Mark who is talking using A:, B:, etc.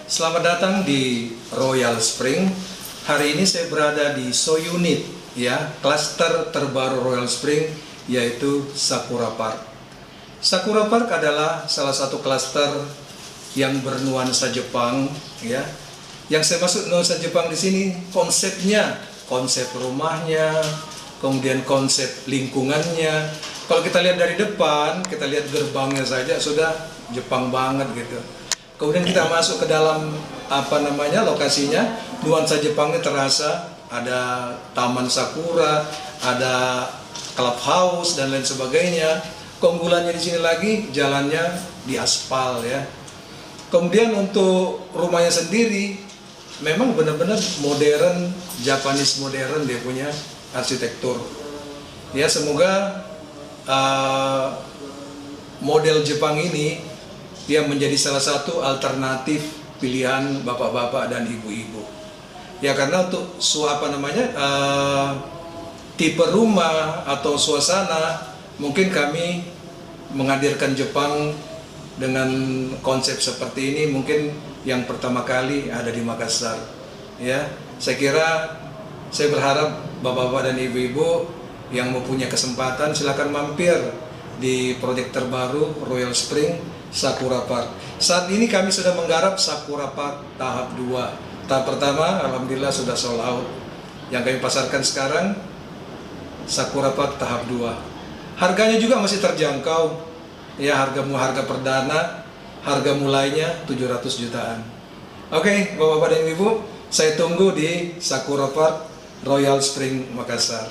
A: Selamat datang di Royal Spring. Hari ini saya berada di SoUnit, ya, klaster terbaru Royal Spring, yaitu Sakura Park. Sakura Park adalah salah satu klaster yang bernuansa Jepang, ya. Yang saya maksud nuansa Jepang di sini konsepnya, konsep rumahnya, kemudian konsep lingkungannya. Kalau kita lihat dari depan, kita lihat gerbangnya saja sudah Jepang banget gitu. Kemudian kita masuk ke dalam lokasinya, nuansa Jepangnya terasa, ada taman sakura, ada clubhouse dan lain sebagainya. Keunggulannya di sini lagi jalannya di aspal, ya. Kemudian untuk rumahnya sendiri memang benar-benar modern, Japanese modern, dia punya arsitektur. Ya, semoga model Jepang ini dia menjadi salah satu alternatif pilihan bapak-bapak dan ibu-ibu. Ya, karena untuk tipe rumah atau suasana, mungkin kami menghadirkan Jepang dengan konsep seperti ini mungkin yang pertama kali ada di Makassar. Ya, saya berharap bapak-bapak dan ibu-ibu yang mempunyai kesempatan silakan mampir di proyek terbaru Royal Spring Sakura Park. Saat ini kami sudah menggarap Sakura Park tahap 2. Tahap pertama alhamdulillah sudah sold out. Yang kami pasarkan sekarang Sakura Park tahap 2. Harganya juga masih terjangkau. Ya, harga perdana, harga mulainya 700 jutaan. Oke, bapak-bapak dan ibu, saya tunggu di Sakura Park Royal Spring Makassar.